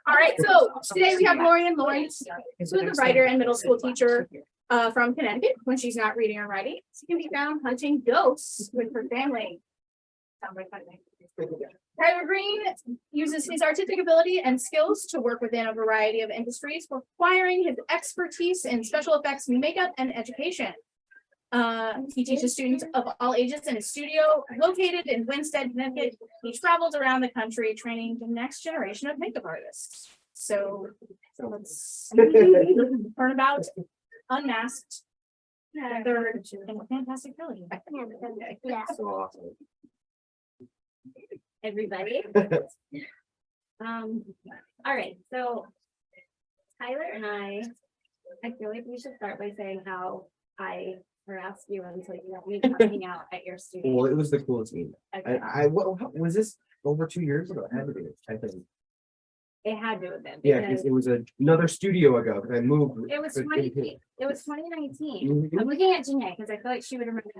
All right, so today we have Lorien Lawrence, who's a writer and middle school teacher from Connecticut. When she's not reading or writing, she can be found hunting ghosts with her family. Tyler Green uses his artistic ability and skills to work within a variety of industries, requiring his expertise in special effects, makeup, and education. He teaches students of all ages in his studio located in Winstead, Connecticut. He travels around the country training the next generation of makeup artists. So let's learn about Unmasked, third and fantastic trilogy. Yeah. So awesome. Everybody. All right, so Tyler and I feel like we should start by saying how I harassed you until you let me hang out at your studio. Well, it was the coolest meeting. Okay. What was this over 2 years ago? It had to be, I think. It had to have been. Yeah, because because it was another studio ago, because I moved. It was but- 2019. Mhm. I'm looking at Janae because I feel like she would remember.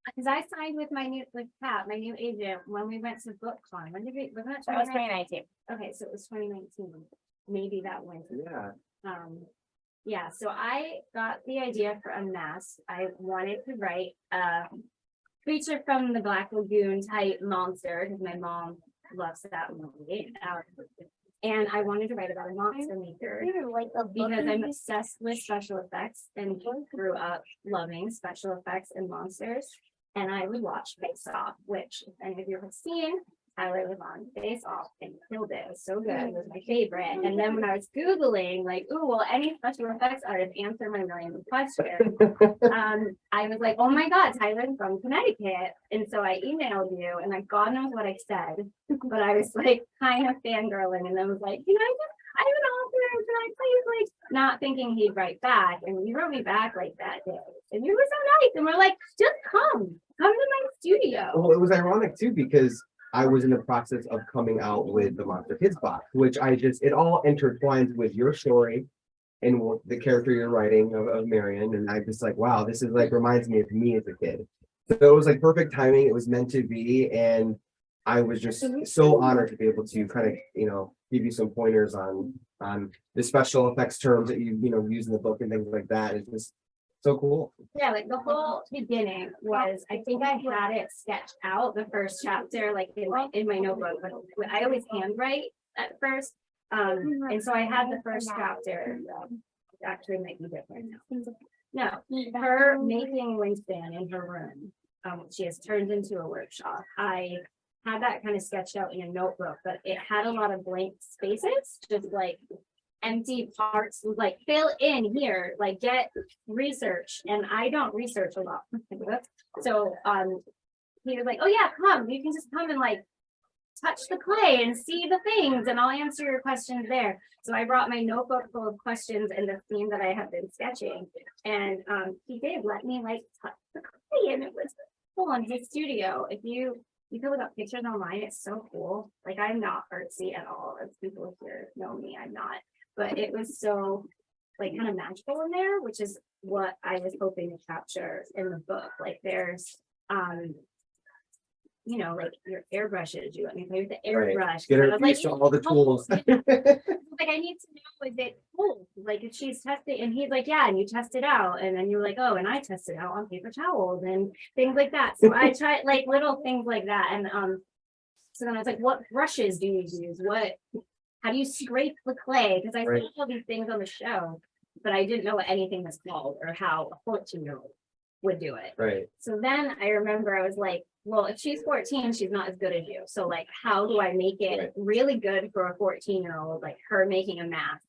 Because I signed with my new, Pat, my new agent, when we went to BookCon. When did we? Was that 2019. Okay, so it was 2019. Maybe that winter. Yeah. Yeah, so I got the idea for Unmasked. I wanted to write a creature from the Black Lagoon type monster because my mom loves that movie. And I wanted to write about a monster maker because I'm obsessed with special effects and grew up loving special effects and monsters. And I would watch Face Off, which if any of you have seen, Tyler was on Face Off and killed it. It was so good. It was my favorite. And then when I was Googling, like, oh, well, any special effects artist answer my million questions. I was like, oh my God, Tyler's from Connecticut. And so I emailed you and like, God knows what I said, but I was like kind of fangirling and then was like, you know, I have an author, can I please, like, not thinking he'd write back. And he wrote me back like that day. And you were so nice. And we're like, just come to my studio. Well, it was ironic too, because I was in the process of coming out with the Monster Kids box, which it all intertwines with your story and the character you're writing of Marion. And I'm just like, wow, this is like reminds me of me as a kid. So it was like perfect timing. It was meant to be. And I was just so honored to be able to kind of, give you some pointers on the special effects terms that you use in the book and things like that. It's just so cool. Yeah, like the whole beginning was, I think I had it sketched out the first chapter, like in my notebook, but I always handwrite at first. And so I had the first chapter, actually might be different now. No, her making Wingspan in her room, she has turned into a workshop. I had that kind of sketched out in a notebook, but it had a lot of blank spaces, just like empty parts, like fill in here, like get research. And I don't research a lot. So he was like, oh yeah, come, you can just come and like touch the clay and see the things and I'll answer your questions there. So I brought my notebook full of questions and the theme that I have been sketching. And he did let me like touch the clay and it was cool in his studio. If you can look up pictures online, it's so cool. Like I'm not artsy at all. As people here know me, I'm not. But it was so like kind of magical in there, which is what I was hoping to capture in the book. Like there's like your airbrushes, you let me play with the airbrush. Get her I was used to all the tools. Like I need to know, is it cool? Like if she's tested and he's like, yeah, and you test it out. And then you're like, oh, and I test it out on paper towels and things like that. So I tried like little things like that. And so then I was like, what brushes do you use? How do you scrape the clay? Because I saw all these things on the show, but I didn't know what anything was called or how a 14-year-old would do it. Right. So then I remember I was like, well, if she's 14, she's not as good as you. So like, how do I make it really good for a 14-year-old, like her making a mask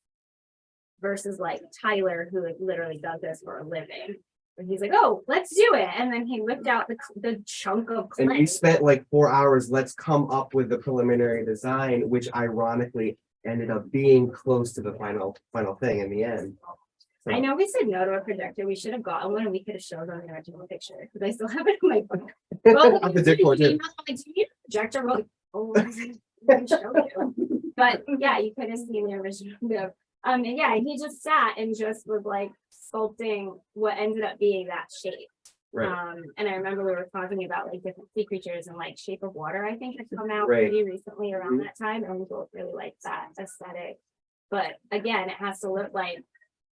versus like Tyler, who literally does this for a living. And he's like, oh, let's do it. And then he whipped out the chunk of clay. And we spent like 4 hours. Let's come up with the preliminary design, which ironically ended up being close to the final thing in the end. So. I know we said no to a projector. We should have gotten one and we could have showed them the original picture because I still have it in my book. Well, I'm the dick one, too. like, do you need a projector? We're like, oh, I can show you. But yeah, you could have seen the original. And yeah, he just sat and just was like sculpting what ended up being that shape. Right. And I remember we were talking about like different sea creatures and like Shape of Water, I think had come out Right. pretty recently around Mhm. that time, and we both really liked that aesthetic. But again, it has to look like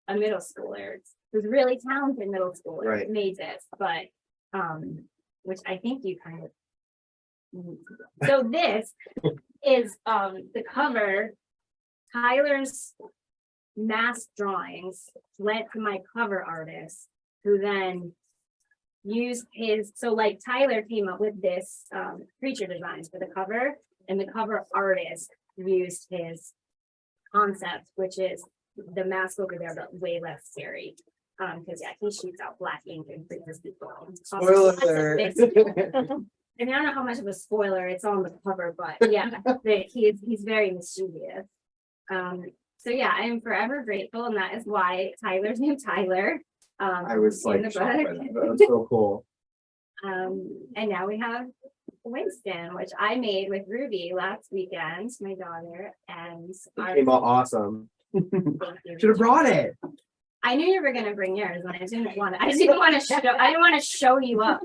a middle schooler who's really talented middle schooler Right. made this, but which I think you kind of so this is the cover. Tyler's mask drawings went to my cover artist, who then used his, so like Tyler came up with this creature designs for the cover, and the cover artist used his concept, which is the mask over there, but way less scary. Because yeah, he shoots out black ink and freezes people. Spoiler Lots of alert. bits. I mean, I don't know how much of a spoiler it's on the cover, but yeah, he's very mischievous. So yeah, I am forever grateful, and that is why Tyler's named Tyler. I was in the like shocked by book. that. That was so cool. And now we have Winston, which I made with Ruby last weekend, my daughter, and It came out awesome. thank you. Should have brought it. I knew you were gonna bring yours, and I didn't want to. I didn't want to show you up.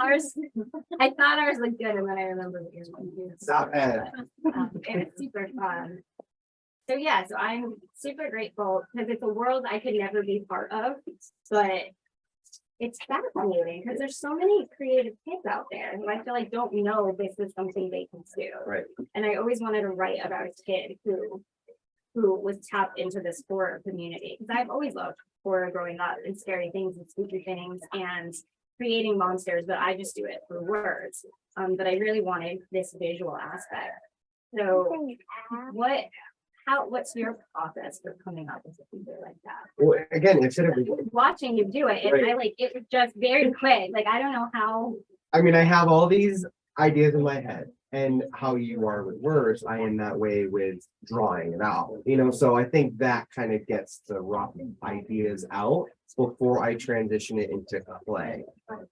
Ours, I thought ours looked good, and then I remembered that yours wasn't good. Stop it. And it's super fun. So yeah, so I'm super grateful because it's a world I could never be part of, but it's fascinating because there's so many creative kids out there who I feel like don't know this is something they can do. Right. And I always wanted to write about a kid who was tapped into this horror community, because I've always loved horror growing up and scary things and spooky things and creating monsters, but I just do it through words. But I really wanted this visual aspect. So what's your process for coming up with something like that? Well, again, instead of, Watching you do it, and Right. I like it was just very quick. Like I don't know how. I mean, I have all these ideas in my head, and how you are with words, I am that way with drawing it out, so I think that kind of gets the rough ideas out before I transition it into play.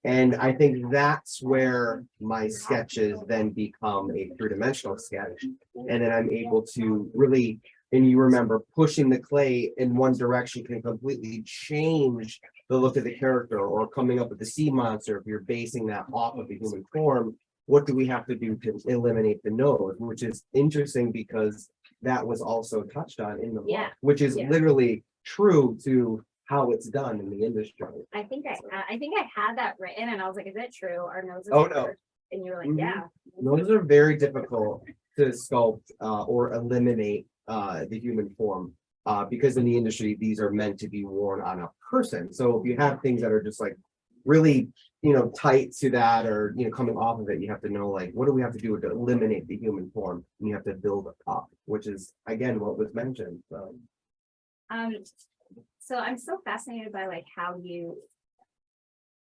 And I think that's where my sketches then become a three-dimensional sketch. And then I'm able to really, and you remember, pushing the clay in one direction can completely change the look of the character, or coming up with the sea monster. If you're basing that off of the human form, what do we have to do to eliminate the nose? Which is interesting because that was also touched on in the book, Yeah. which is Yeah. literally true to how it's done in the industry. I think I had that written, and I was like, "Is it true? Our noses?" Oh, are no. curved." And you were like, Mhm. "Yeah." Those are very difficult to sculpt or eliminate the human form, because in the industry, these are meant to be worn on a person. So if you have things that are just like really, tight to that, or, coming off of it, you have to know, like, what do we have to do to eliminate the human form? And you have to build it up, which is, again, what was mentioned. So. So I'm so fascinated by like how you,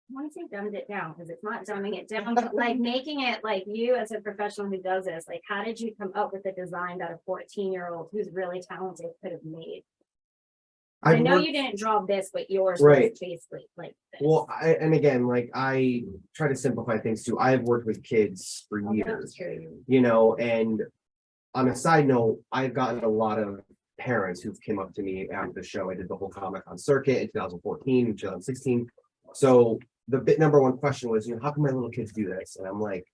I want to say dumbed it down, because it's not dumbing it down, but like making it like you as a professional who does this, like how did you come up with a design that a 14-year-old who's really talented could have made? I know you didn't draw this, but yours Right. was basically like this. Well, and again, like, I try to simplify things too. I've worked with kids for Oh, that's years, true. and on a side note, I've gotten a lot of parents who've came up to me after the show. I did the whole Comic-Con circuit in 2014, 2016. So the number one question was, how can my little kids do this? And I'm like,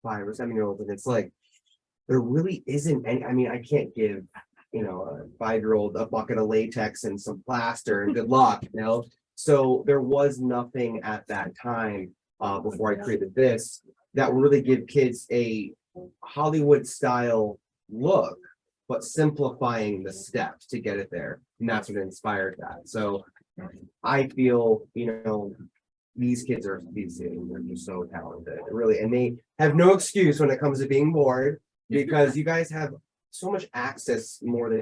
5 or 7-year-olds, and it's like, there really isn't any. I mean, I can't give, a 5-year-old a bucket of latex and some plaster and good luck, So there was nothing at that time, before I created this, that would really give kids a Hollywood style look, but simplifying the steps to get it there. And that's what inspired that. So I feel, these kids are they're just so talented, really, and they have no excuse when it comes to being bored, because you guys have so much access more than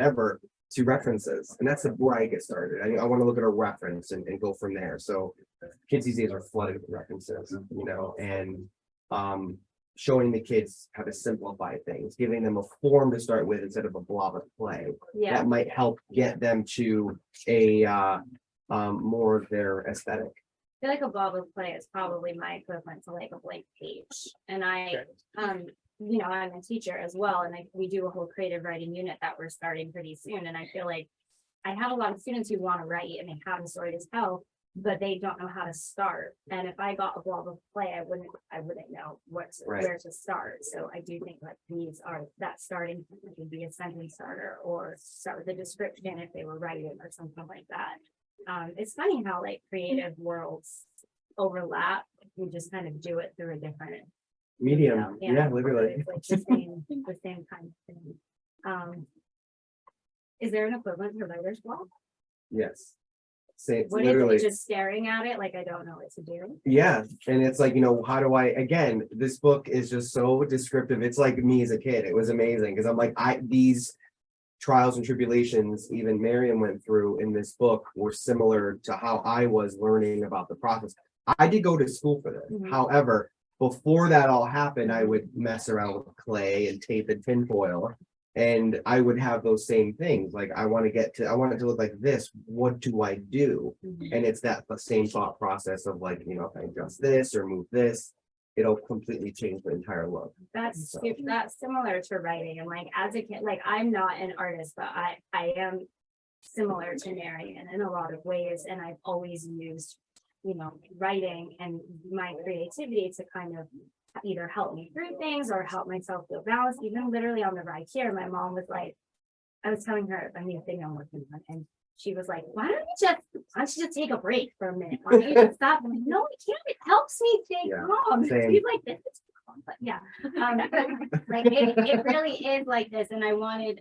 ever to references, and that's where I get started. I want to look at a reference and go from there. So kids these days are flooded with references, and showing the kids how to simplify things, giving them a form to start with instead of a blob of clay. Yeah. That might help get them to a more of their aesthetic. I feel like a blob of clay is probably my equivalent to like a blank page. And I'm a teacher as well, and we do a whole creative writing unit that we're starting pretty soon. And I feel like I have a lot of students who want to write and they have a story to tell, but they don't know how to start. And if I got a blob of play, I wouldn't know where to start. So I do think like these are that starting point would be a sentence starter, or start with a description if they were writing or something like that. It's funny how like creative worlds overlap. You just kind of do it through a different Medium, yeah, literally. It's like the same kind of thing. Is there an equivalent to writer's block? Yes. Say What is literally. it, just staring at it like I don't know what to do? Yeah, and it's like, how do I, again, this book is just so descriptive. It's like me as a kid. It was amazing because I'm like, these trials and tribulations even Marion went through in this book were similar to how I was learning about the process. I did go to school for this. Mhm. However, before that all happened, I would mess around with clay and tape and tinfoil. And I would have those same things. Like, I want it to look like this. What do I do? Mhm. And it's the same thought process of like, if I adjust this or move this, it'll completely change the entire look. That's similar to writing. And like as a kid, like I'm not an artist, but I am similar to Marion in a lot of ways. And I've always used, writing and my creativity to kind of either help me through things or help myself feel balanced. Even literally on the ride here, my mom was like, I was telling her a new thing I'm working on, and she was like, why don't you just take a break for a minute? Why don't you just stop? I'm like, no, I can't. It helps me stay calm. same. She's like, this is calm, but yeah. Like it really is like this. And I wanted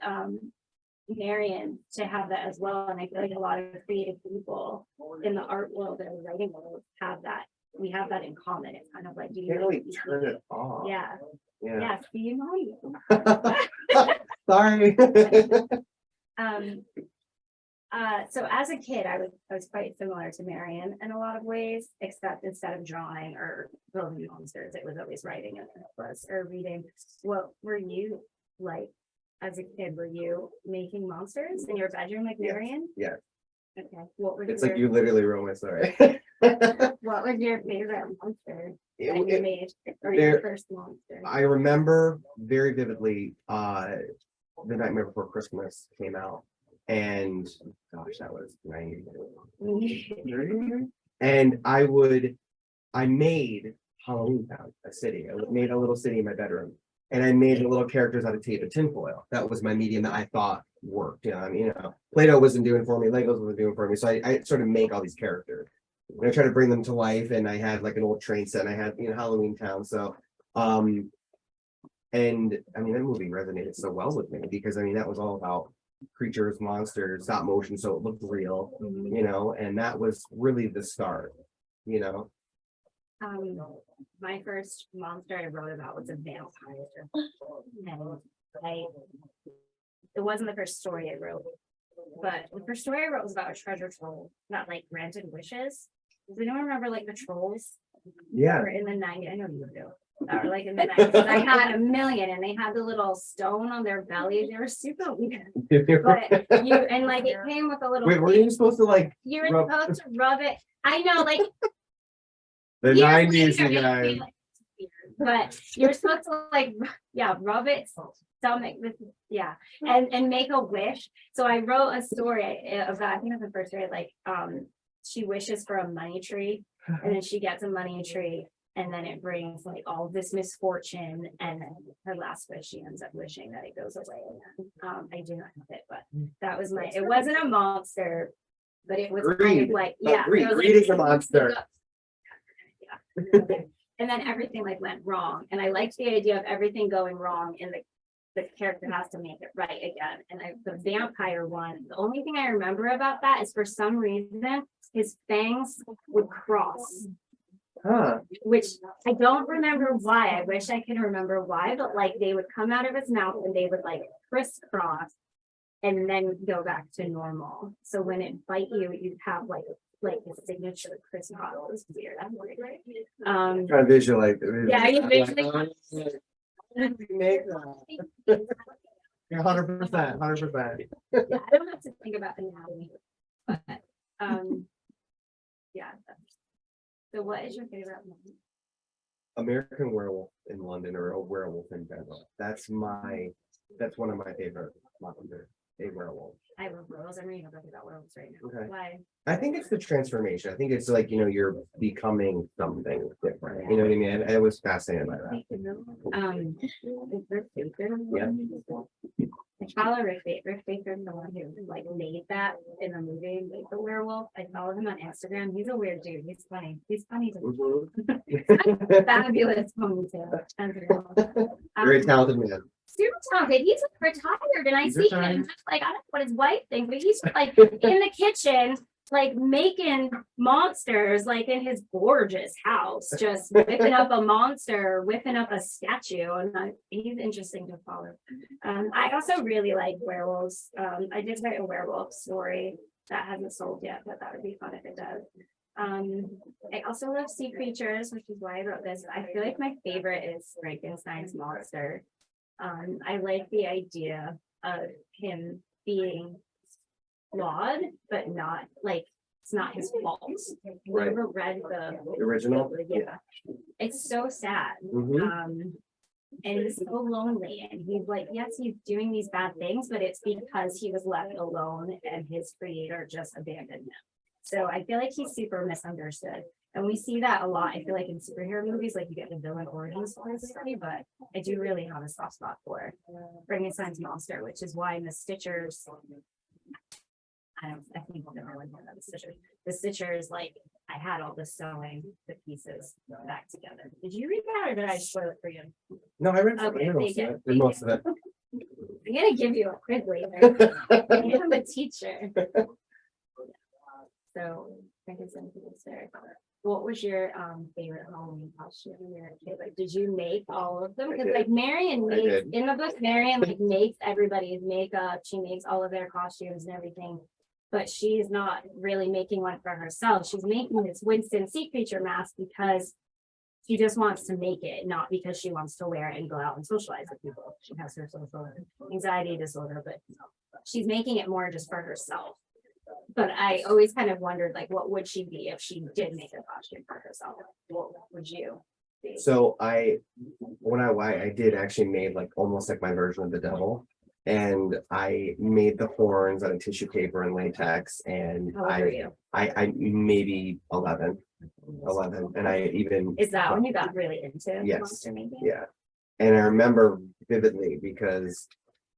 Marion to have that as well. And I feel like a lot of creative people in the art world and the writing world have that. We have that in common. It's kind of like, do you Can't really turn it off. Yeah. Yeah. Yeah. See, you know. Sorry. So as a kid, I was quite similar to Marion in a lot of ways, except instead of drawing or building monsters, it was always writing and or reading. What were you like as a kid? Were you making monsters in your bedroom like Marion? Yeah. Okay. What were It's like you literally wrote my story. what was your favorite monster that you made, or your first monster? I remember very vividly The Nightmare Before Christmas came out. And gosh, that was 90. And I made Halloween Town, a city. I made a little city in my bedroom. And I made the little characters out of tape and tinfoil. That was my medium that I thought worked. Play-Doh wasn't doing for me, Legos wasn't doing for me. So I sort of make all these characters. And I try to bring them to life. And I had like an old train set, and I had Halloween Town. So and I mean, that movie resonated so well with me because that was all about creatures, monsters, stop motion, so it looked real, and that was really the start. My first monster I wrote about was a vampire, and it wasn't the first story I wrote, but the first story I wrote was about a treasure troll that like granted wishes. Does anyone remember like the trolls? Yeah. Or in the 90s, I know you do. Or like in the 90s, I had a million, and they had the little stone on their belly. They were super weird. But it came with a little. Wait, were you supposed to like? You were supposed to rub it. I know, like the 90s, you later, guys. but you're supposed to rub it stomach this and make a wish. So I wrote a story about, I think it was the first story, she wishes for a money tree, and then she gets a money tree, and then it brings like all this misfortune, and then her last wish, she ends up wishing that it goes away. I do not have it, but that was it wasn't a monster, but it was kind of like, Greed is a monster. And then everything went wrong, and I liked the idea of everything going wrong, and the character has to make it right again. And the vampire one, the only thing I remember about that is for some reason his fangs would cross. Which I don't remember why. I wish I could remember why, but they would come out of his mouth and they would crisscross and then go back to normal. So when it bite you, you'd have his signature crisscross. It was weird. Trying to visualize it. Yeah, you visually make that. 100%. Yeah, I don't have to think about anatomy, but yeah. So what is your favorite movie? American Werewolf in London, or a Werewolf in Denver. That's one of my favorite monsters. a werewolf? I love werewolves. I'm reading a book about werewolves right now. Okay. Why? I think it's the transformation. I think it's like, you're becoming something different. You know what I mean? I was fascinated by that. Yeah. I follow Rick Baker, the one who like made that in the movie, like the werewolf. I follow him on Instagram. He's a weird dude. He's funny. He's funny to Mhm. fabulous ponytail. Very talented man. Super talented. He's like, retired, and I He's see retired. him. Like, I don't know what his wife thinks, but he's like in the kitchen, like making monsters, like in his gorgeous house, just whipping up a monster, whipping up a statue, and he's interesting to follow. I also really like werewolves. I did write a werewolf story that hasn't sold yet, but that would be fun if it does. I also love sea creatures, which is why I wrote this. I feel like my favorite is Frankenstein's monster. I like the idea of him being flawed, but not like it's not his fault. Right. Never read the Original. Yeah, it's so sad. Mhm. And he's so lonely, and he's like, yes, he's doing these bad things, but it's because he was left alone and his creator just abandoned him. So I feel like he's super misunderstood. And we see that a lot. I feel like in superhero movies, like you get the villain origin story, but I do really have a soft spot for Frankenstein's monster, which is why in the Stitchers, I think everyone knows about the Stitchers. The Stitchers, like I had all the sewing the pieces back together. Did you read that, or did I spoil it for you? No, I read Okay, most they of it. get- Most of it. I'm gonna give you a quiz later. I'm a teacher. So Frankenstein's monster. What was your favorite Halloween costume when you were a kid? Like, did you make all of them? I Because did. like Marion I makes did. in the book, Marion like makes everybody's makeup. She makes all of their costumes and everything. But she's not really making one for herself. She's making this Winston sea creature mask because she just wants to make it, not because she wants to wear it and go out and socialize with people. She has her social anxiety disorder, but she's making it more just for herself. But I always kind of wondered, like, what would she be if she did make a costume for herself? What would you be? So I did actually made like almost like my version of the devil. And I made the horns out of tissue paper and latex, and How old were you? I maybe 11, and I even. Is that when you got really into Yes. monster making? Yeah, and I remember vividly because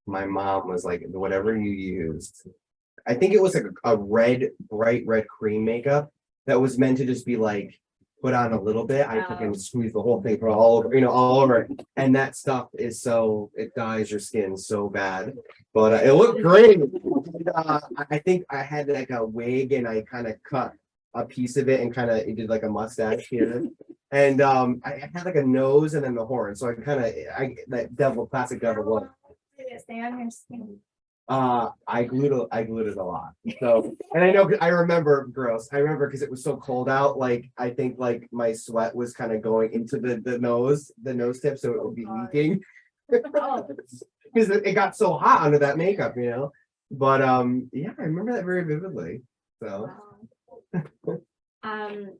my mom was like, whatever you used, I think it was like a bright red cream makeup that was meant to just be like put on a little bit. I Oh. can squeeze the whole thing for all over, all over it. And that stuff is it dyes your skin so bad, but it looked great. I think I had like a wig, and I kind of cut a piece of it and kind of did like a mustache here. And I had like a nose and then the horn. So that classic devil look. Did it stay on your skin? I glued it a lot. So, and I remember because it was so cold out. Like I think like my sweat was kind of going into the nose tip, so it would be leaking. Oh. Because it got so hot under that makeup, But yeah, I remember that very vividly. So I'm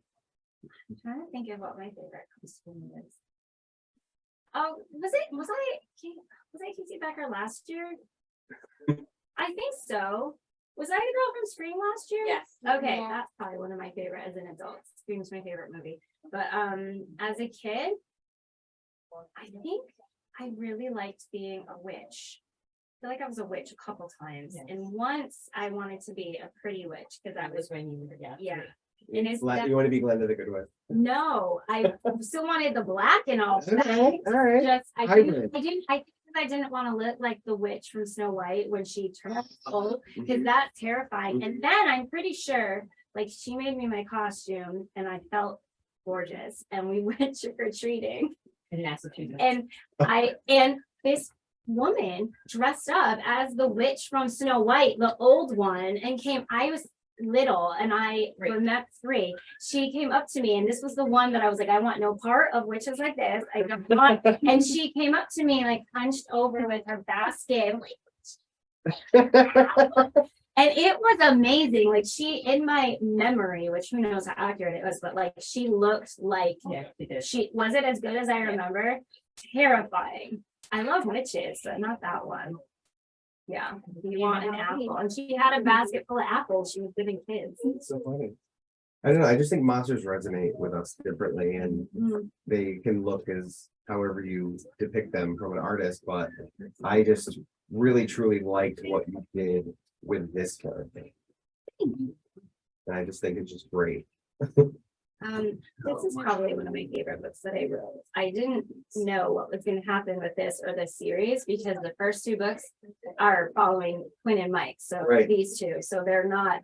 trying to think of what my favorite costume is. Oh, was I Casey Becker last year? I think so. Was I the girl from Scream last year? Yes. Okay, Yeah. that's probably one of my favorite as an adult. Scream's my favorite movie. But as a kid, I think I really liked being a witch. I feel like I was a witch a couple times. Yes. And once I wanted to be a pretty witch because that was when you were, yeah. And it's you want to be Glenda the Good Witch. no, I still wanted the black and all. Okay, all right. Just I Hybrid. think I didn't want to look like the witch from Snow White when she turned old, Mm-hmm. because that's terrifying. And then I'm pretty sure, like, she made me my costume and I felt gorgeous, and we went trick-or-treating. in Massachusetts. And this woman dressed up as the witch from Snow White, the old one, and I was little and I met 3. She came up to me, and this was the one that I was like, I want no part of witches like this. I don't want. And she came up to me, like hunched over with her basket, like, and it was amazing. Like, she, in my memory, which who knows how accurate it was, but like she looked like she was it as good as I remember. Terrifying. I love witches, but not that one. Yeah, you want an apple, and she had a basket full of apples she was giving kids. It's so funny. I don't know, I just think monsters resonate with us differently, and they can look as however you depict them from an artist, but I just really truly liked what you did with this character. And I just think it's just great. This is probably one of my favorite books that I wrote. I didn't know what was going to happen with this or this series because the first two books are following Quinn and Mike. So Right. these two, so they're not,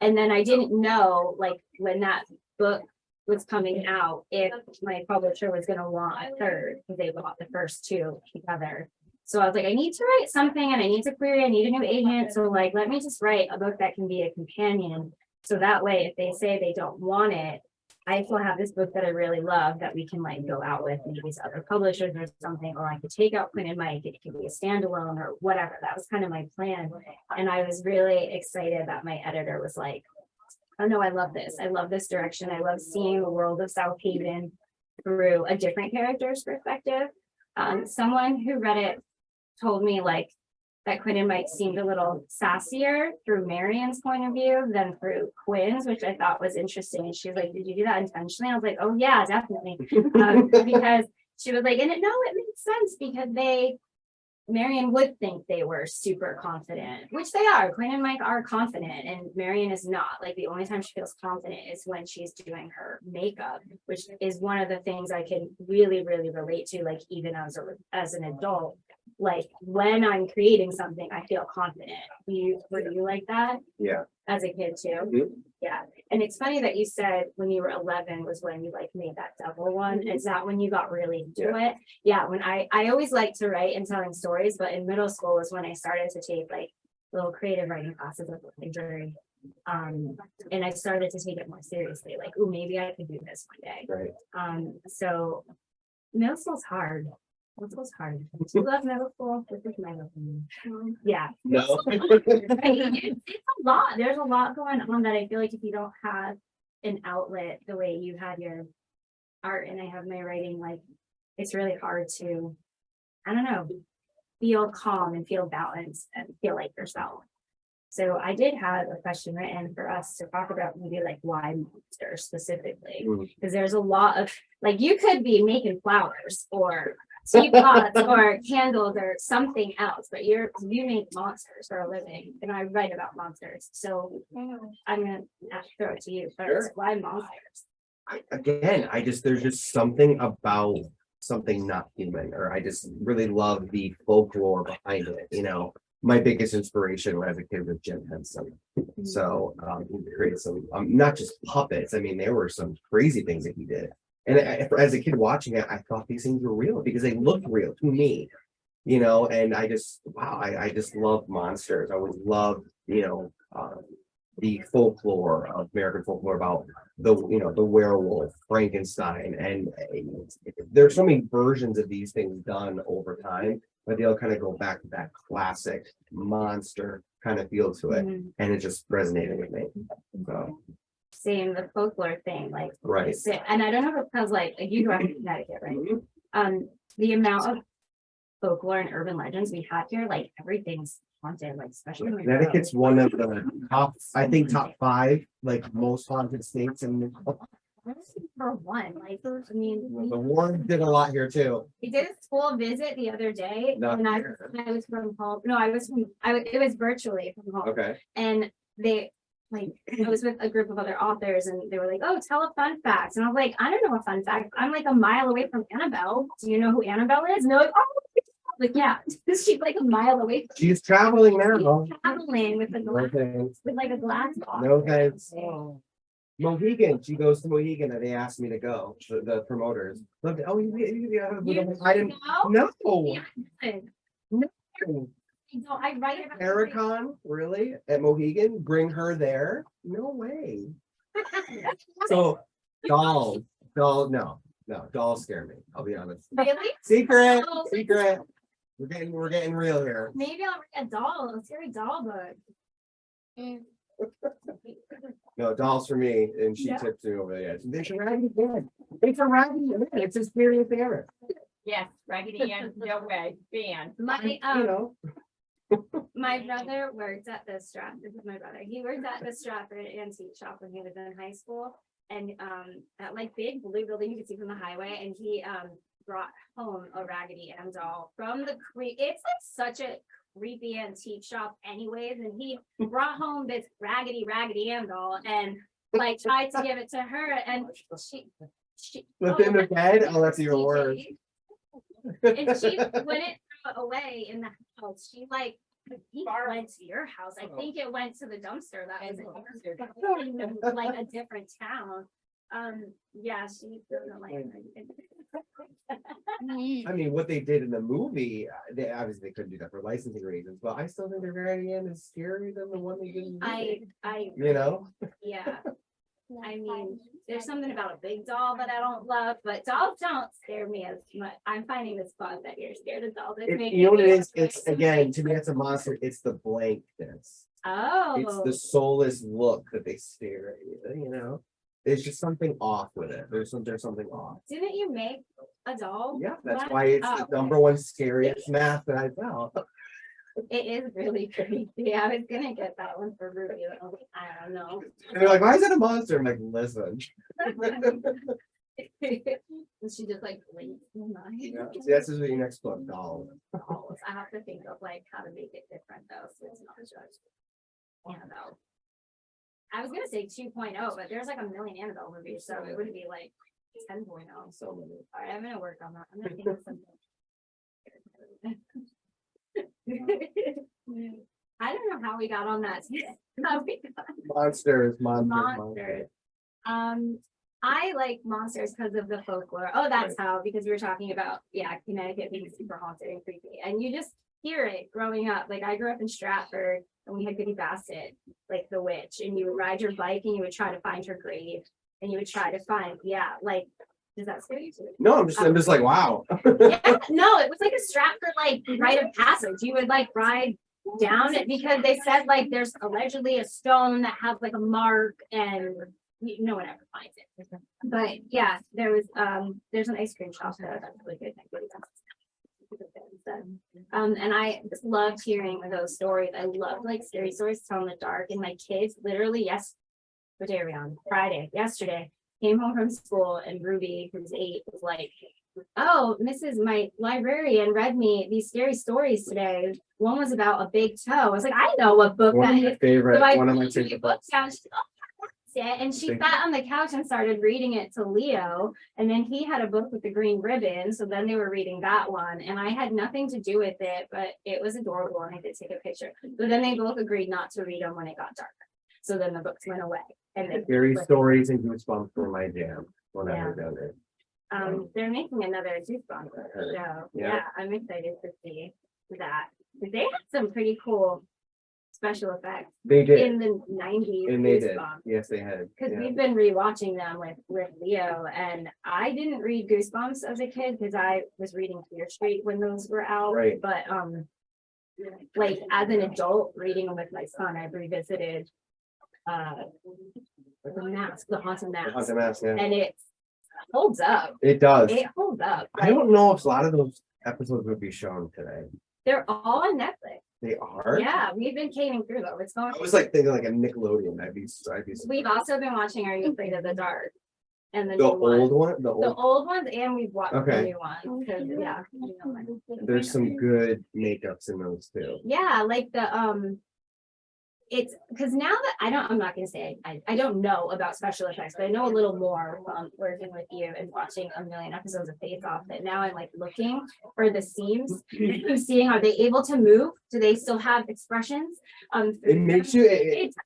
and then I didn't know, like, when that book was coming out, if my publisher was going to want a third, because they bought the first two together. So I was like, I need to write something and I need to query, I need a new agent. So like, let me just write a book that can be a companion. So that way, if they say they don't want it, I still have this book that I really love that we can like go out with maybe to other publishers or something, or I could take out Quinn and Mike, it could be a standalone or whatever. That was kind of my plan. And I was really excited that my editor was like, oh no, I love this. I love this direction. I love seeing the world of South Haven through a different character's perspective. Someone who read it told me like that Quinn and Mike seemed a little sassier through Marion's point of view than through Quinn's, which I thought was interesting. And she was like, did you do that intentionally? I was like, oh yeah, definitely. Because she was like, and it makes sense because Marion would think they were super confident, which they are. Quinn and Mike are confident and Marion is not. Like the only time she feels confident is when she's doing her makeup, which is one of the things I can really, really relate to, like even as an adult. Like when I'm creating something, I feel confident. Were you like that? Yeah. As a kid too? Yeah. And it's funny that you said when you were 11 was when you like made that double one. Is that when you got really into it? Yeah. When I always liked to write and telling stories, but in middle school was when I started to take like little creative writing classes at the library. And I started to take it more seriously. Like, oh, maybe I could do this one day. Right. So middle school's hard. Middle school's hard. Do you love middle school? This is my opinion. Yeah. No. It's a lot. There's a lot going on that I feel like if you don't have an outlet the way you had your art and I have my writing, like it's really hard to, I don't know, feel calm and feel balanced and feel like yourself. So I did have a question written for us to talk about maybe like why monsters specifically, because there's a lot of like you could be making flowers or teapots or candles or something else, but you make monsters for a living, and I write about monsters. So I'm gonna throw it to you first. Sure. Why monsters? There's just something about something not human, or I just really love the folklore behind it. You know, my biggest inspiration when I was a kid was Jim Henson. So he created some, not just puppets. I mean, there were some crazy things that he did. And as a kid watching it, I thought these things were real because they looked real to me, you know, and I just love monsters. I always loved, the folklore of American folklore about the werewolf, Frankenstein, and there's so many versions of these things done over time, but they'll kind of go back to that classic monster kind of feel to it. And it just resonated with me. So. Same, the folklore thing, like right. And I don't know if it's because like you grew up in Connecticut, right? The amount of folklore and urban legends we have here, like everything's haunted, like especially Connecticut's one of the top 5 like most haunted states in for one. Like I mean, the Warren did a lot here too. We did a school visit the other day when I was from home. No, it was virtually from home. Okay. And I was with a group of other authors and they were like, oh, tell a fun fact. And I was like, I don't know a fun fact. I'm like a mile away from Annabelle. Do you know who Annabelle is? And they're like, oh, like, yeah, she's like a mile away. She's traveling now. She's traveling with a glass, with like a glass box. No thanks. Mohegan, she goes to Mohegan and they asked me to go. The promoters. I didn't know. No. No, I write about Ericon, really? At Mohegan? Bring her there? No way. So dolls scare me, I'll be honest. Really? Secret. We're getting real here. Maybe I'll read a scary doll book. No, dolls for me, and she tips me over the edge. There's a Raggedy Ann. It's a Raggedy Ann. It's a scary affair. Yes, Raggedy Ann, no way, ban. My My brother worked at the Stratford, this is my brother, he worked at the Stratford antique shop when he was in high school. And that like big blue building you can see from the highway, and he brought home a Raggedy Ann doll from the it's like such a creepy antique shop anyways, and he brought home this raggedy Ann doll and like tried to give it to her, and she Within the bed? Oh, that's even worse. and she wouldn't throw it away in the house. She like, he went to your house. I think it went to the dumpster that was in like a different town. Yeah, she doesn't like it. I mean, what they did in the movie, they obviously couldn't do that for licensing reasons, but I still think the Raggedy Ann is scarier than the one they did. You know? Yeah. I mean, there's something about a big doll that I don't love, but dolls don't scare me as much. I'm finding this fun that you're scared of dolls. You know what it is? It's again, to me, it's a monster. It's the blankness. Oh. It's the soulless look that they stare at you, you know? There's just something off with it. There's something off. Didn't you make a doll? Yeah, that's why it's the number one scariest mask that I found. It is really creepy. I was gonna get that one for Ruby. I don't know. And they're like, why is that a monster? I'm like, listen. And she just like blinks. Yeah. See, this is your next book, doll. Dolls. I have to think of like how to make it different though, so it's not just Annabelle. I was gonna say 2.0, but there's like a million Annabelle movies, so it would be like 10.0. So many. All right, I'm gonna work on that. I'm gonna think of something. I don't know how we got on that. Monsters. I like monsters because of the folklore. Oh, that's how, because we were talking about, Connecticut being super haunted and creepy. And you just hear it growing up. Like I grew up in Stratford and we had Goody Bassett, like the witch, and you would ride your bike and you would try to find her grave and you would try to find, like, does that scare you too? No, I'm just like, wow. Yeah, no, it was like a Stratford like rite of passage. You would like ride down it because they said like there's allegedly a stone that has like a mark and no one ever finds it. But yeah, there's an ice cream shop there that's really good. And I just loved hearing those stories. I love like scary stories to tell in the dark. And my kids literally, what day are we on? Friday, yesterday, came home from school and Ruby, who's 8, was like, oh, my librarian read me these scary stories today. One was about a big toe. I was like, I know what book One that of my is. favorite, So one of my favorite books. Yeah, she's like, oh, that's it. And she sat on the couch and started reading it to Leo. And then he had a book with the green ribbon. So then they were reading that one. And I had nothing to do with it, but it was adorable. And I did take a picture. But then they both agreed not to read them when it got dark. So then the books went away. And then Scary stories and goosebumps were my jam when I heard of it. they're making another Goosebumps show. Yeah. I'm excited to see that. They had some pretty cool special effects They did. in the 90s. And they did. Goosebumps. Yes, they had. Because Yeah. we've been rewatching them with Leo, and I didn't read Goosebumps as a kid because I was reading Fear Street when those were out. Right. But like as an adult reading them with my son, I've revisited the Haunted Mask, Haunted Mask, yeah. and it holds up. It does. It holds up. I don't know if a lot of those episodes would be shown today. They're all on Netflix. They are? Yeah, we've been caning through though. It's going. I was like thinking like a Nickelodeon. I'd be We've also been watching Are You Afraid of the Dark? And the new old one? The old ones, and we've watched the Okay. new ones. 'Cause, yeah. There's some good makeups in those too. Yeah, like the it's because now that I'm not gonna say I don't know about special effects, but I know a little more from working with you and watching a million episodes of Face Off, that now I'm like looking for the seams, seeing, are they able to move? Do they still have expressions? It makes you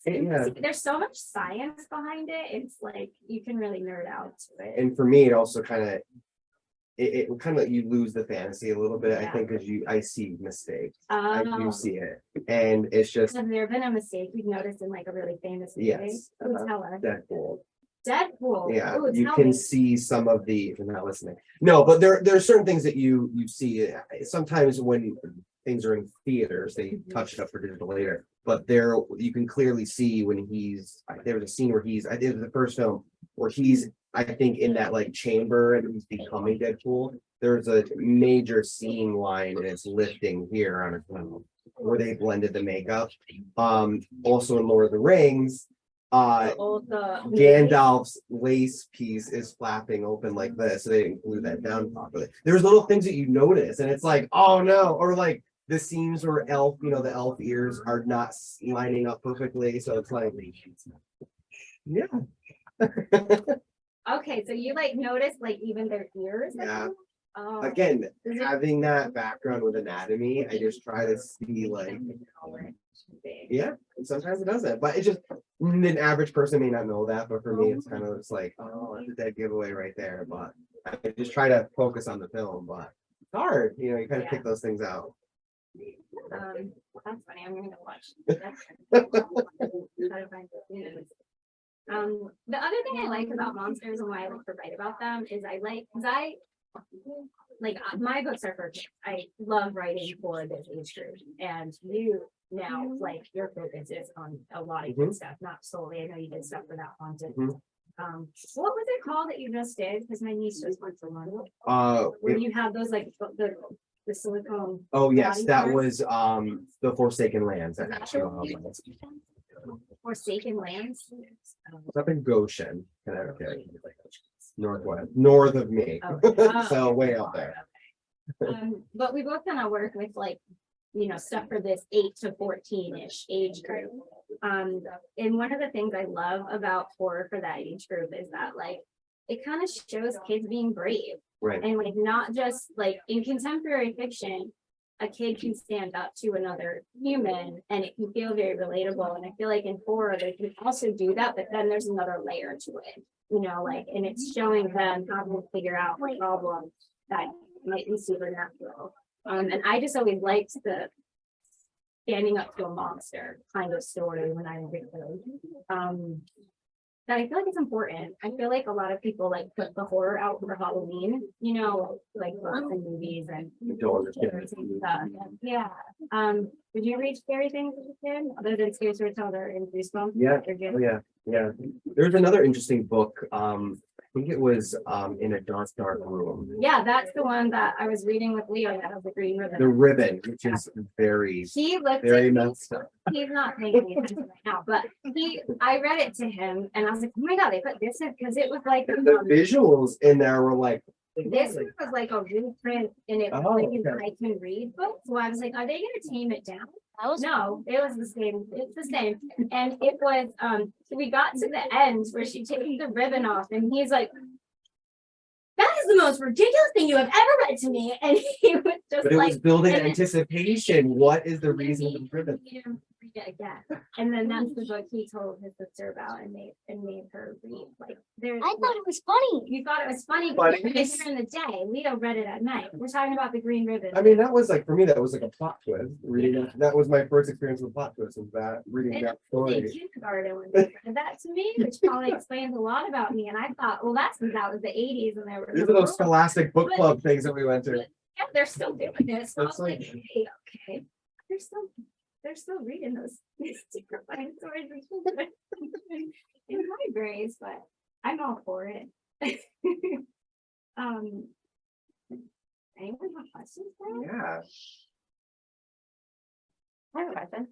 yeah. There's so much science behind it. It's like you can really nerd out to it. And for me, it also kind of it kind of, you lose the fantasy a little bit, I Yeah. think, because I see mistakes. I do see it. And it's just Has there been a mistake you've noticed in like a really famous movie? Yes. Oh, tell us. Deadpool. Deadpool. Yeah, Ooh, you tell can me. see some of the, if you're not listening. No, but there are certain things that you see. Sometimes when things are in theaters, they touch it up for digital later. But there, you can clearly see when there was a scene where I did the first film where he's, I think, in that like chamber and he's becoming Deadpool. There's a major scene line and it's lifting here on his film. where they blended the makeup. Also in Lord of the Rings, Gandalf's lace piece is flapping open like this, so they didn't glue that down properly. There's little things that you notice, and it's like, oh no, or like the seams where elf, the elf ears are not lining up perfectly, so it's like, yeah. Okay, so you like notice like even their ears? Yeah. Oh. Again, having that background with anatomy, I just try to see like, yeah, and sometimes it doesn't, but it just, an average person may not know that, but for me, it's kind of just like, oh, that's a dead giveaway right there, but I just try to focus on the film, but it's hard, you kind of pick those things out. That's funny, I'm gonna watch. Try to find the the other thing I like about monsters and why I like to write about them is my books are for kids. I love writing for this age group, and you now like your focus is on a lot of good stuff, not solely. I know you did stuff for that haunted. What was it called that you just did? Because my niece just went to one. Where you have those like the silicone. Oh yes, that parts? was the Forsaken Lands. That Forsaken Lands. It's up in Goshen, Connecticut, north of me. Oh. So way out there. But we both kind of work with like, stuff for this 8 to 14-ish age group. And one of the things I love about horror for that age group is that like it kind of shows kids being brave. Right. And like not just like in contemporary fiction, a kid can stand up to another human and it can feel very relatable. And I feel like in horror, they can also do that, but then there's another layer to it, and it's showing them how to figure out the problem that might be supernatural. And I just always liked the standing up to a monster kind of story when I read those. That I feel like it's important. I feel like a lot of people like put the horror out for Halloween, like books and movies and stuff. Yeah. Did you read scary things as a kid other than Scary Storyteller and Goosebumps? Yeah. Oh, yeah. There's another interesting book. I think it was in a dark room. Yeah, that's the one that I was reading with Leo that has the green ribbon. The ribbon, which is very messed up. He's not paying any attention right now, but I read it to him and I was like, oh my god, they put this in because it was like the visuals in there were like, this was like a reprint and it was I can read book. So I was like, are they gonna tame it down? No, it was the same. It's the same. And it was so we got to the end where she takes the ribbon off and he's like, that is the most ridiculous thing you have ever read to me. And he was just but it was building anticipation. What is the reason for the ribbon? Read it again. And then that's the book he told his sister about and made her read. Like I thought it was funny. You thought it was funny, but you read it during the day. Leo read it at night. We're talking about the green ribbon. I mean, that was like for me, that was like a plot twist. Reading that was my first experience with plot twists, was that reading that story. Kindergarten when they read that to me, which probably explains a lot about me. And I thought, well, that's since that was the 80s and there were these are those scholastic book club things that we went to. Yeah, they're still doing it. So That's like, okay. They're still reading those terrifying stories in libraries, but I'm all for it. Anyone have questions? yeah. I have a question.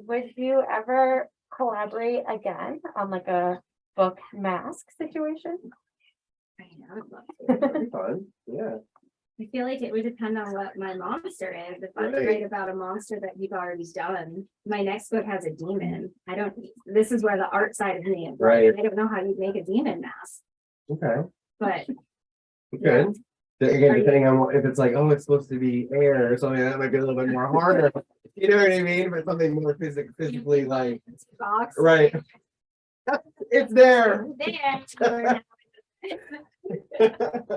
Would you ever collaborate again on like a book mask situation? I would love That'd to. be fun. Yeah. I feel like it would depend on what my monster is. If I Right. write about a monster that you've already done, my next book has a demon. This is where the art side of me is. Right. I don't know how you make a demon mask, Okay. but Good. Again, depending on if it's like, oh, it's supposed to be air or something, that might be a little bit more harder. You know what I mean? But something more physically like, box. right. It's there. There.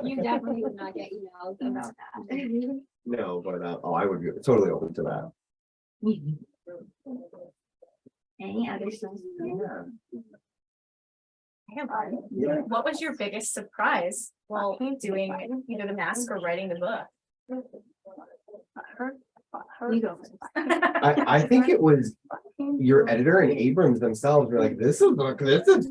You definitely would not get emails about that. No, but I would be totally open to that. Any other stuff? Yeah. What was your biggest surprise while doing either the mask or writing the book? You go first. I think it was your editor and Abrams themselves were like, this is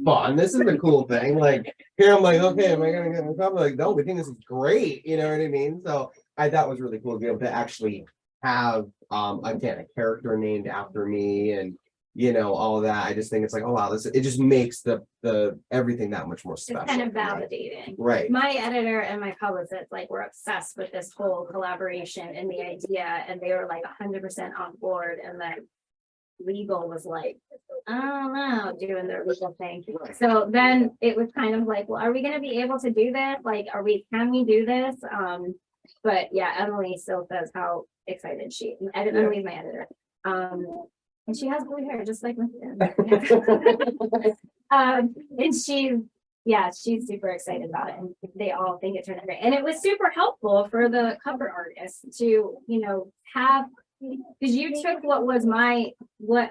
fun. This is a cool thing. Like here, I'm like, okay, am I gonna get in trouble? Like, no, we think this is great. You know what I mean? So that was really cool to be able to actually have, again, a character named after me and, you know, all of that. I just think it's like, oh, wow, it just makes the everything that much more It's special. kind of validating. Right. My editor and my publicist like were obsessed with this whole collaboration and the idea, and they were like 100% on board. And then legal was like, I don't know, doing their legal thing. So then it was kind of like, well, are we going to be able to do this? Like, can we do this? But yeah, Emily still says how excited she. Emily's my editor. And she has blue hair, just like Winston. And she's super excited about it, and they all think it turned out great. And it was super helpful for the cover artist to, you know, have, because you took what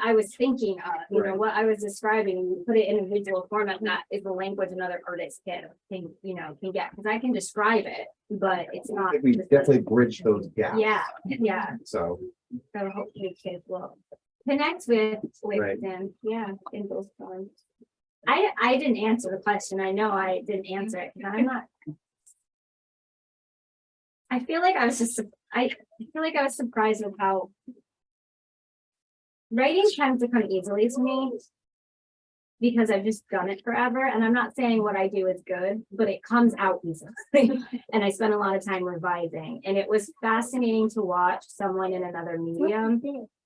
I was thinking of, you know, what I was describing, and you put it in a visual format that is the language another artist can get, because I can describe it, but it's I not. think we definitely bridge those gaps. Yeah. So, So hopefully kids will connect with Right. them, in those forms. I didn't answer the question. I know I didn't answer it, because I'm not. I feel like I was surprised with how writing tends to come easily to me, because I've just done it forever. And I'm not saying what I do is good, but it comes out easily. And I spent a lot of time revising, and it was fascinating to watch someone in another medium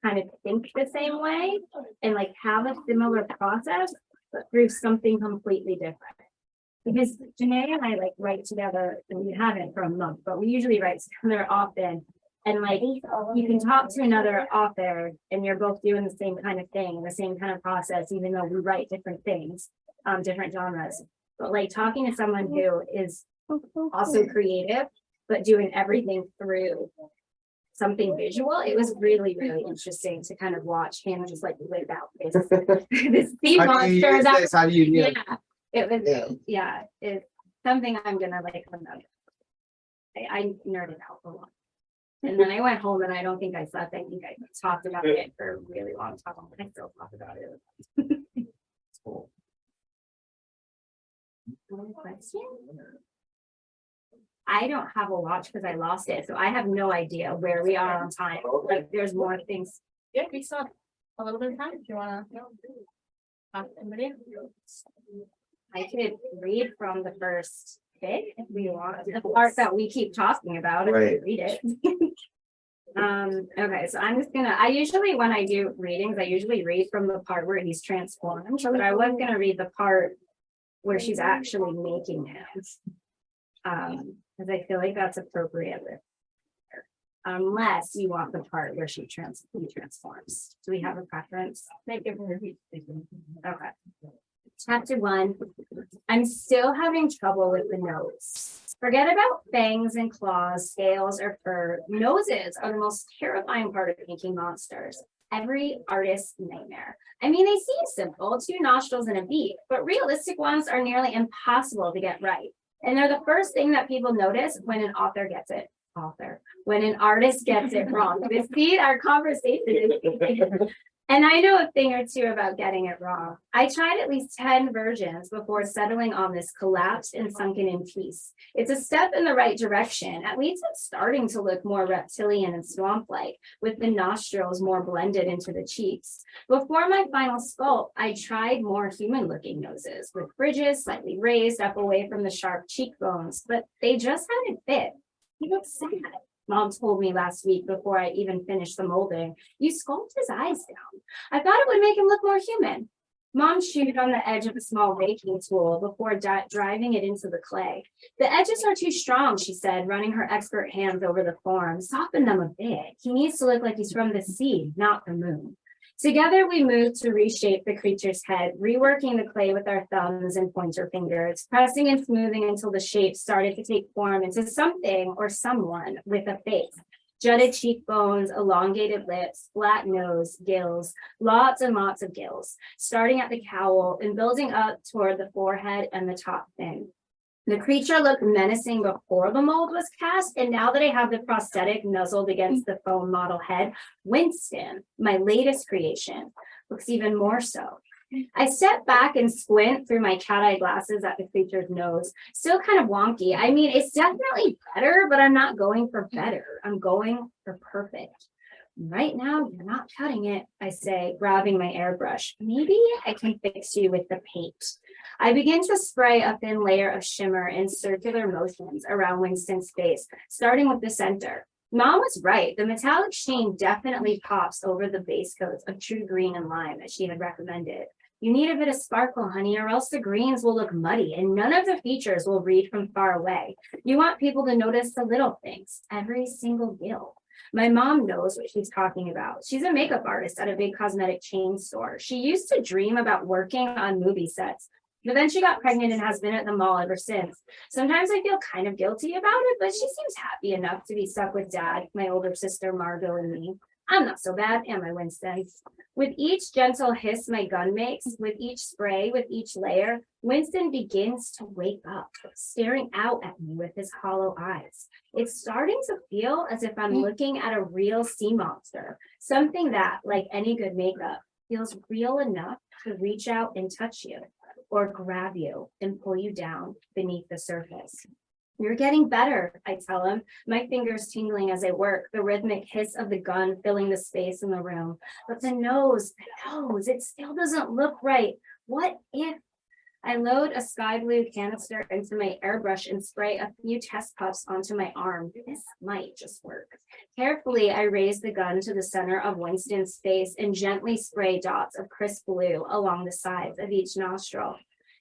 kind of think the same way and like have a similar process, but through something completely different. Because Janae and I like write together, and we haven't for a month, but we usually write together often. And like, you can talk to another author and you're both doing the same kind of thing, the same kind of process, even though we write different things, different genres. But like talking to someone who is also creative, but doing everything through something visual, it was really, really interesting to kind of watch him just like live out this sea how do you monster. use this? How do you, you know, It was, it's something I'm gonna like remember. I nerded out a lot. And then I went home and I don't think I slept. I think I talked about it for a really long time. I still talk about it. Cool. One question? I don't have a watch because I lost it, so I have no idea where we are on time. Like, there's more things. Yeah, we still have a little bit of time if you wanna. Talk to anybody. I could read from the first bit if we want, the part that we keep talking about, if we Right. read it. Okay, so I'm just gonna, when I do readings, I usually read from the part where he's transformed, but I was gonna read the part where she's actually making him. Because I feel like that's appropriate. Unless you want the part where he transforms. Do we have a preference? Okay. Chapter 1. I'm still having trouble with the nose. Forget about fangs and claws, scales, or fur. Noses are the most terrifying part of making monsters. Every artist's nightmare. I mean, they seem simple, 2 nostrils and a beak, but realistic ones are nearly impossible to get right. And they're the first thing that people notice when an author gets it. When an artist gets it wrong. See, our conversation is. And I know a thing or two about getting it wrong. I tried at least 10 versions before settling on this collapsed and sunken in piece. It's a step in the right direction. At least it's starting to look more reptilian and swamp-like, with the nostrils more blended into the cheeks. Before my final sculpt, I tried more human-looking noses, with bridges slightly raised up away from the sharp cheekbones, but they just hadn't fit. He looks sad. Mom told me last week before I even finished the molding, you sculpt his eyes down. I thought it would make him look more human. Mom chewed on the edge of a small raking tool before driving it into the clay. The edges are too strong, she said, running her expert hands over the form. Soften them a bit. He needs to look like he's from the sea, not the moon. Together, we moved to reshape the creature's head, reworking the clay with our thumbs and pointer fingers, pressing and smoothing until the shape started to take form into something or someone with a face. Jutted cheekbones, elongated lips, flat nose, gills, lots and lots of gills, starting at the cowl and building up toward the forehead and the top fin. The creature looked menacing before the mold was cast, and now that I have the prosthetic nuzzled against the foam model head, Winston, my latest creation, looks even more so. I step back and squint through my cat-eye glasses at the creature's nose. Still kind of wonky. I mean, it's definitely better, but I'm not going for better. I'm going for perfect. Right now, you're not cutting it, I say, grabbing my airbrush. Maybe I can fix you with the paint. I begin to spray a thin layer of shimmer in circular motions around Winston's face, starting with the center. Mom was right. The metallic sheen definitely pops over the base coats of true green and lime that she had recommended. You need a bit of sparkle, honey, or else the greens will look muddy and none of the features will read from far away. You want people to notice the little things, every single gill. My mom knows what she's talking about. She's a makeup artist at a big cosmetic chain store. She used to dream about working on movie sets, but then she got pregnant and has been at the mall ever since. Sometimes I feel kind of guilty about it, but she seems happy enough to be stuck with Dad, my older sister Margot, and me. I'm not so bad, am I, Winston? With each gentle hiss my gun makes, with each spray, with each layer, Winston begins to wake up, staring out at me with his hollow eyes. It's starting to feel as if I'm looking at a real sea monster, something that, like any good makeup, feels real enough to reach out and touch you, or grab you and pull you down beneath the surface. You're getting better, I tell him, my fingers tingling as I work, the rhythmic hiss of the gun filling the space in the room. But the nose, it still doesn't look right. What if? I load a sky blue canister into my airbrush and spray a few test puffs onto my arm. This might just work. Carefully, I raise the gun to the center of Winston's face and gently spray dots of crisp blue along the sides of each nostril.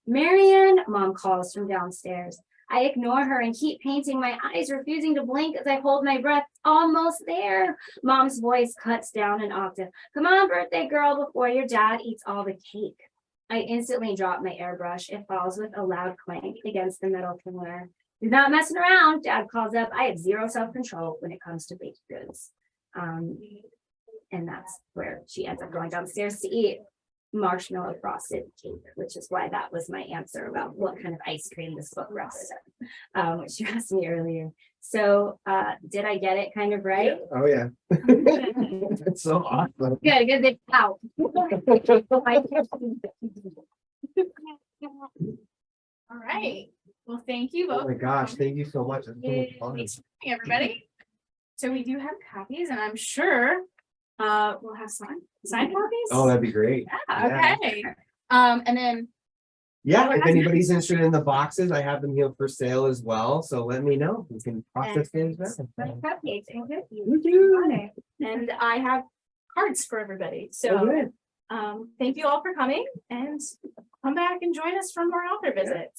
Marion, Mom calls from downstairs. I ignore her and keep painting, my eyes refusing to blink as I hold my breath. Almost there. Mom's voice cuts down an octave. Come on, birthday girl, before your dad eats all the cake. I instantly drop my airbrush. It falls with a loud clank against the metal pillar. He's not messing around, Dad calls up. I have zero self-control when it comes to baked goods. And that's where she ends up going downstairs to eat marshmallow frosted cake, which is why that was my answer about what kind of ice cream this book rests in, which you asked me earlier. So did I get it kind of right? Oh, yeah. It's so awesome. Good. Out. All right. Well, thank you both. Oh my gosh, thank you so much. It's so much fun. Thanks for coming, everybody. So we do have copies, and I'm sure we'll have signed copies. Oh, that'd be great. Yeah, okay. And then Yeah, if anybody's interested in the boxes, I have them here for sale as well. So let me know. We can process things better. Cupcakes and cookies. You too. and I have cards for everybody. Oh, So good. thank you all for coming, and come back and join us for more author visits.